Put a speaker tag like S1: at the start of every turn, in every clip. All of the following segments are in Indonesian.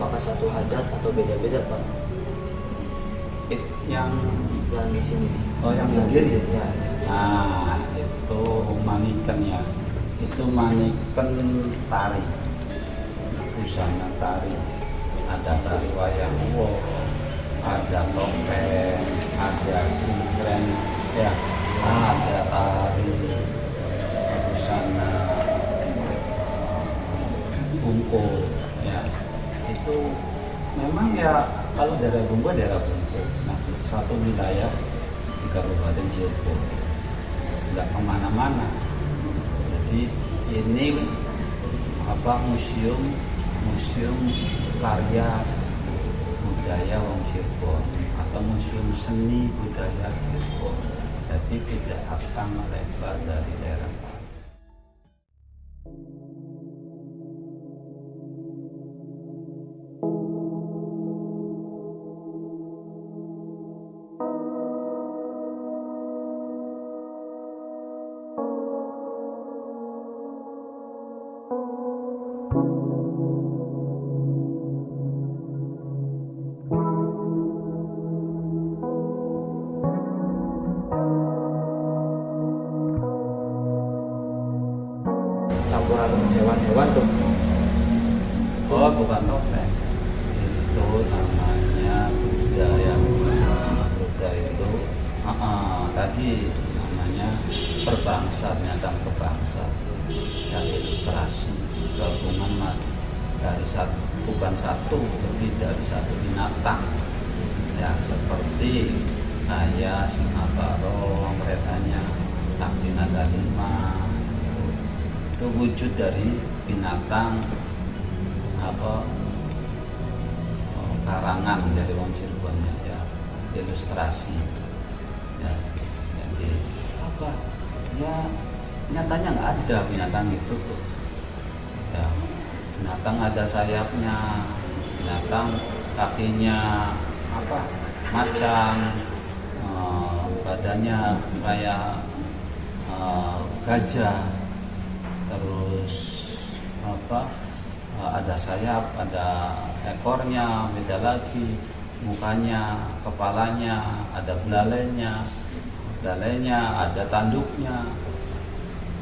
S1: apakah satu hadat atau beda-beda Pak?
S2: Yang
S1: Yang di sini.
S2: oh yang berdiri
S1: Ya.
S2: nah itu maniken ya, itu maniken tari, busana tari, ada tari wayang wong, ada topeng, ada sintren ya, ada tari busana bungkul ya. Itu memang ya kalau daerah bungkul nah satu wilayah di Kabupaten Cirebon nggak kemana-mana. Jadi ini museum karya budaya Wong Cirebon atau museum seni budaya Cirebon. Jadi tidak akan melebar dari daerah lain.
S1: Campuran hewan-hewan tuh.
S2: Oh, bukan topeng. Itu namanya budaya. Budaya itu tadi namanya perbangsa, binatang perbangsa. Dan ilustrasi gabungan dari bukan satu, lebih dari satu binatang. Ya, seperti ayah, singa barong, keretanya, takdina dalima. Itu wujud dari binatang karangan dari Wong Cirebon ya, ilustrasi ya. Jadi ya nyatanya nggak ada binatang itu tuh ya. Binatang ada sayapnya, binatang kakinya macan, badannya kayak gajah, terus ada sayap, ada ekornya, beda lagi mukanya, kepalanya, ada belalainya, ada tanduknya.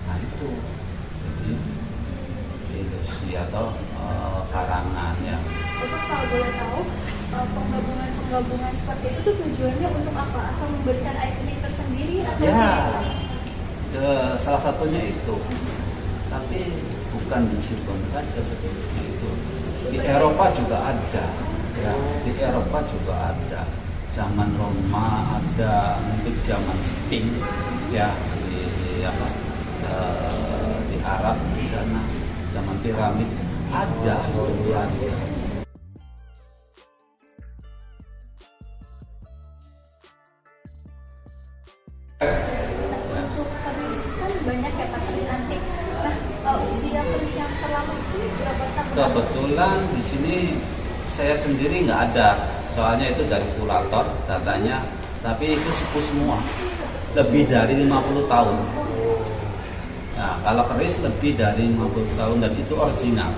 S2: Nah itu jadi ilusi atau karangan ya.
S3: Itu kalau boleh tahu penggabungan seperti itu tuh tujuannya untuk apa? Atau memberikan ikonik tersendiri atau
S2: Ya,
S3: ciri khas?
S2: salah satunya itu. Tapi bukan di Cirebon saja sebetulnya itu. Di Eropa juga ada. Ya, di Eropa juga ada. Zaman Roma ada, mungkin zaman Sphinx ya di Arab di sana, zaman piramid ada.
S3: Untuk keris kan banyak ya Pak, keris antik. Nah, usia keris yang terlama sih berapa tahun?
S2: Kebetulan di sini saya sendiri nggak ada, soalnya itu dari kurator datanya, tapi itu sepuh semua, lebih dari 50 tahun. Nah, kalau keris lebih dari 50 tahun dan itu original.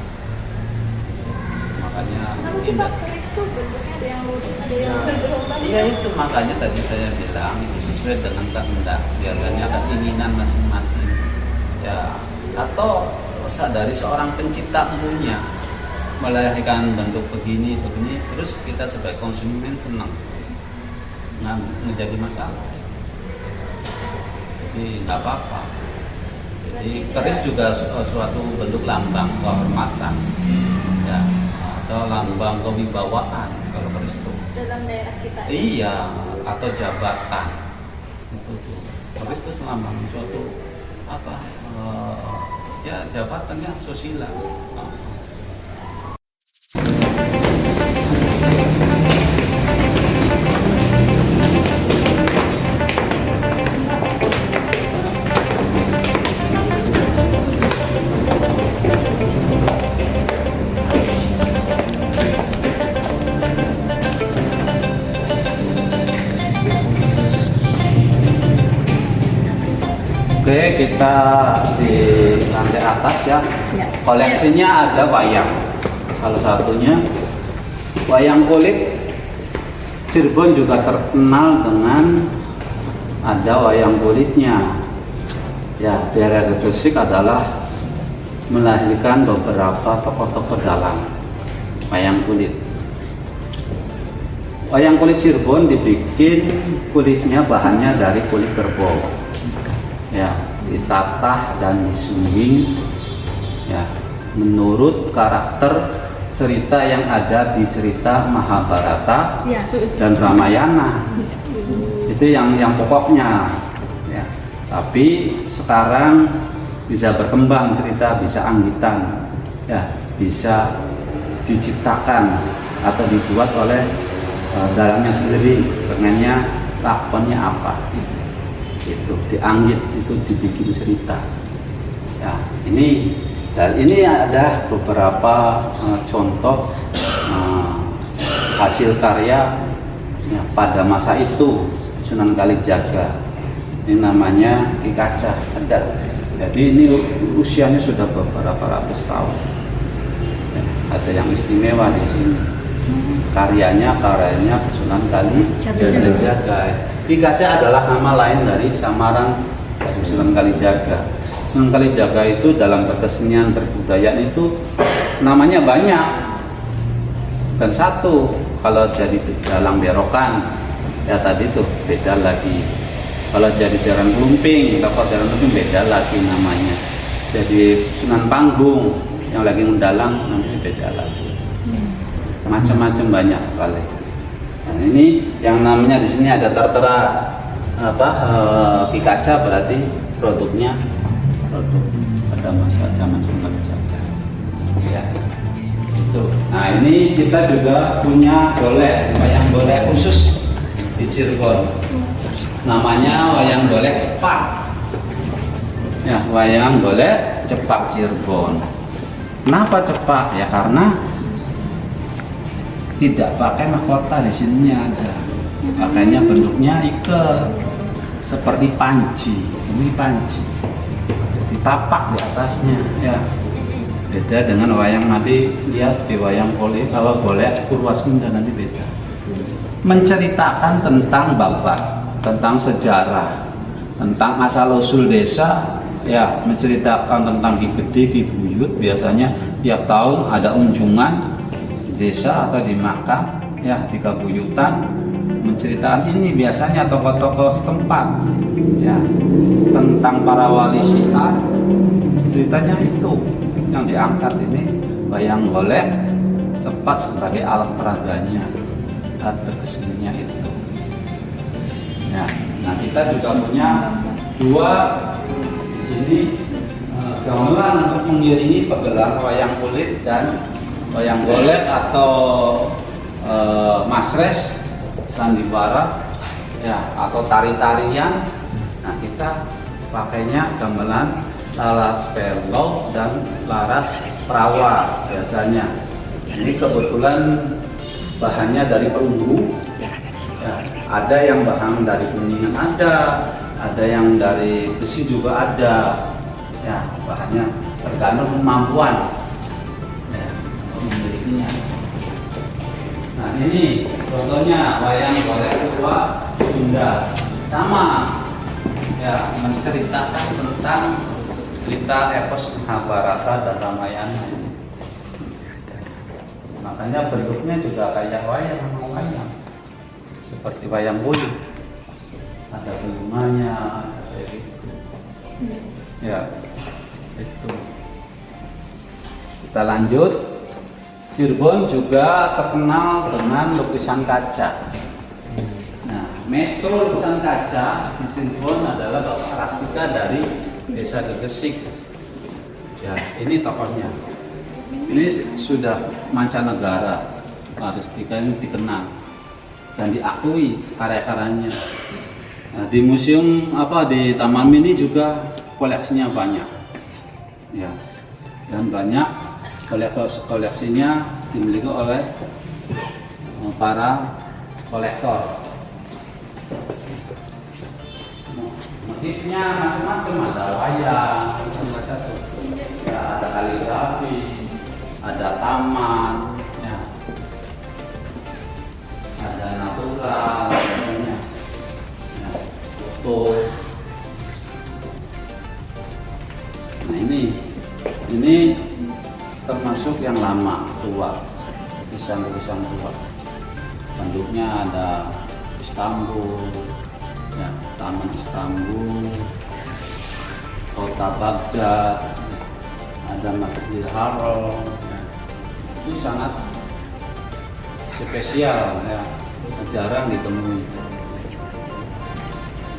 S2: Makanya
S3: Kenapa sih Pak keris tuh bentuknya ada yang lurus, ada yang bergelombang?
S2: iya itu makanya tadi saya bilang itu sesuai dengan kehendak, biasanya keinginan masing-masing. Ya, atau dari seorang pencipta punya melahirkan bentuk begini, terus kita sebagai konsumen senang, nggak menjadi masalah. Jadi nggak apa-apa. Jadi keris juga suatu bentuk lambang kehormatan, ya, atau lambang kewibawaan kalau keris itu.
S3: Dalam daerah kita.
S2: Iya, atau jabatan itu tuh. Keris itu lambang suatu ya jabatannya sosial. Oke, kita di lantai atas ya.
S3: Ya.
S2: Koleksinya ada wayang. Salah satunya Wayang kulit Cirebon juga terkenal dengan ada wayang kulitnya. Ya, daerah Gresik adalah melahirkan beberapa tokoh-tokoh dalang wayang kulit. Wayang kulit Cirebon dibikin kulitnya bahannya dari kulit kerbau. Ya, ditatah dan disuing. Ya, menurut karakter cerita yang ada di cerita Mahabharata
S3: Ya.
S2: dan Ramayana. Itu yang pokoknya. Ya. Tapi sekarang bisa berkembang cerita, bisa anggitan, ya, bisa diciptakan atau dibuat oleh dalangnya sendiri, pengennya lakonnya apa, itu dianggit, itu dibikin cerita. Ya, ini ada beberapa contoh hasil karya ya, pada masa itu Sunan Kalijaga. Ini namanya Ki Kaca. Jadi ini usianya sudah beberapa ratus tahun. Ya, ada yang istimewa di sini. Karyanya Sunan Kalijaga. Ki Kaca adalah nama lain dari samaran dari Sunan Kalijaga. Sunan Kalijaga itu dalam berkesenian berbudayaan itu namanya banyak, dan satu kalau jadi dalang berokan ya tadi tuh beda lagi, kalau jadi jaran lumping beda lagi namanya, jadi Sunan Panggung yang lagi mendalang namanya beda lagi, macam-macam banyak sekali. Nah, ini yang namanya di sini ada tertera Ki Kaca, berarti produknya pada masa zaman Sunan Kalijaga. Ya, itu. Nah, ini kita juga punya wayang golek khusus di Cirebon. Namanya wayang golek cepak. Ya, wayang golek cepak Cirebon. Kenapa cepak? Ya karena tidak pakai mahkota, di sininya ada. Pakainya bentuknya ikat seperti panci. Ini panci. Tapak di atasnya, ya beda dengan wayang nanti lihat di wayang golek Purwasunda nanti beda, menceritakan tentang babat, tentang sejarah, tentang asal usul desa, ya menceritakan tentang Ki Gede, Ki Buyut. Biasanya tiap tahun ada unjungan di desa atau di makam, ya di kabuyutan, menceritakan ini biasanya tokoh-tokoh setempat, ya tentang para wali syiar. Ceritanya itu yang diangkat, ini wayang golek cepat sebagai alat peraganya, alat berkeseniannya itu. Ya, nah kita juga punya dua di sini gamelan untuk mengiringi pagelaran wayang kulit dan wayang golek atau masres, sandiwara, ya atau tari-tarian. Nah, kita pakainya gamelan laras pelok dan laras perawa biasanya. Ini kebetulan bahannya dari perunggu. Ya, ada yang bahan dari kuningan, ada yang dari besi juga ada. Ya, bahannya tergantung kemampuan ya, memilikinya. Nah, ini contohnya wayang golek tua Sunda, sama ya, menceritakan tentang cerita epos Mahabharata dan Ramayana. Makanya bentuknya juga kayak wayang, seperti wayang kulit. Ada bunganya, kayak gitu. Ya, itu. Kita lanjut. Cirebon juga terkenal dengan lukisan kaca. Nah, maestro lukisan kaca di Cirebon adalah Bapak Rastika dari Desa Gresik. Ya, ini tokohnya. Ini sudah mancanegara. Pak Rastika ini dikenal dan diakui karya-karyanya. Nah, di museum di Taman Mini juga koleksinya banyak. Ya, dan banyak koleksinya dimiliki oleh para kolektor. Motifnya macam-macam, ada wayang, ya, ada kaligrafi, ada taman, ya. foto. Nah ini termasuk yang lama, tua, lukisan-lukisan tua. Bentuknya ada Istanbul, ya, Taman Istanbul, Kota Baghdad, ada Masjidil Haram. Ya. Itu sangat spesial, ya, jarang ditemui.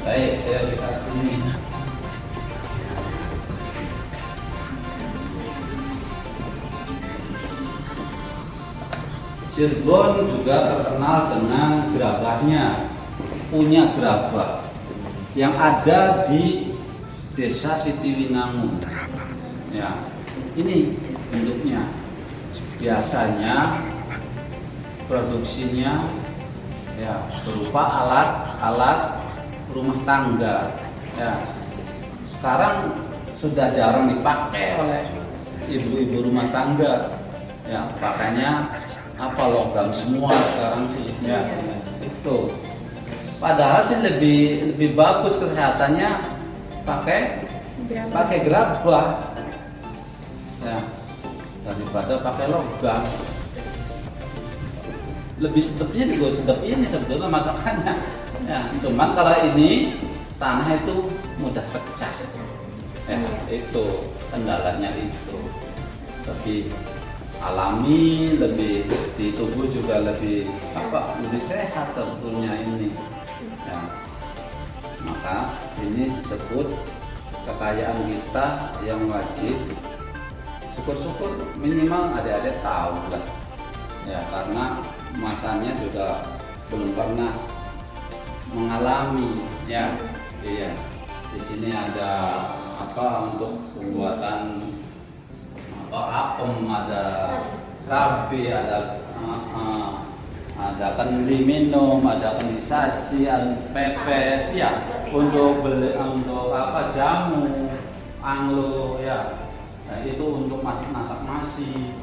S2: Baik, ya kita sini. Cirebon juga terkenal dengan gerabahnya, punya gerabah yang ada di Desa Sitiwinangun. Ya, ini bentuknya. Biasanya produksinya ya berupa alat-alat rumah tangga. Ya, sekarang sudah jarang dipakai oleh ibu-ibu rumah tangga. Ya, pakainya apa logam semua sekarang sih, ya itu. Padahal sih lebih bagus kesehatannya pakai gerabah, ya, daripada pakai logam. Lebih sedapnya juga sedap ini sebetulnya masakannya. Ya, cuman kalau ini tanah itu mudah pecah, ya itu kendalanya itu. Tapi alami, lebih di tubuh juga lebih sehat sebetulnya ini. Ya. Maka ini disebut kekayaan kita yang wajib. Syukur-syukur minimal adik-adik tahu lah. Ya, karena masanya juga belum pernah mengalami. Ya, iya. Di sini ada untuk pembuatan apem, ada serabi, ada kendi minum, ada kendi saji, ada pepes, ya, untuk jamu, anglo, ya. Nah, itu untuk masak nasi,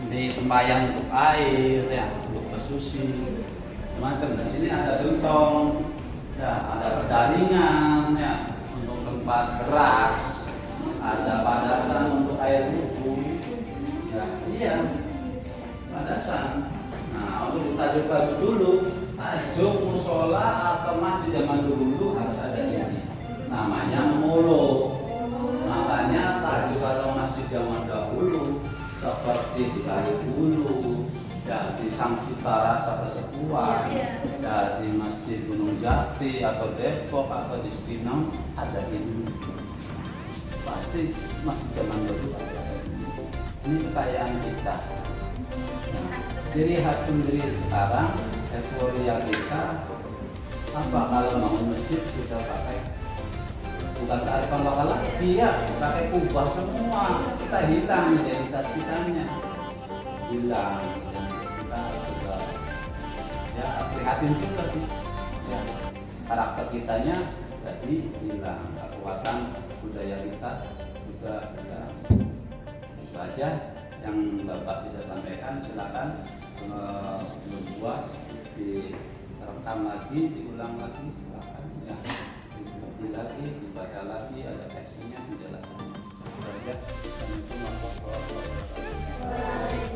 S2: di tempayang untuk air, ya, untuk bersusi, macam. Dan sini ada gentong, ya, ada pedaringan, ya, untuk tempat beras, ada padasan untuk air wudhu. Ya, iya, padasan. Nah, untuk tajuk baju dulu, tajuk musola atau masjid zaman dulu harus ada ini. Namanya mulo. Makanya tajuk kalau masjid zaman dahulu seperti di Kayu Bulu, ya, di Sang Cita Rasa Persekuan, ya, di Masjid Gunung Jati atau Depok atau di Cipinang ada ini. Pasti masjid zaman dahulu pasti ada ini. Ini kekayaan kita. Nah, ciri khas sendiri sekarang, euforia kita kalau bangun masjid bisa pakai bukan kearifan lokal lagi, ya, pakai kubah semua. Kita hilang identitas kitanya, hilang identitas kita juga. Ya, prihatin juga sih. Ya, karakter kitanya jadi hilang, kekuatan budaya kita juga hilang. Itu aja yang Bapak bisa sampaikan. Silakan belum puas direkam lagi, diulang lagi, silakan, ya, diikuti lagi, dibaca lagi, ada teksnya, penjelasannya. Itu aja. Assalamualaikum warahmatullahi wabarakatuh.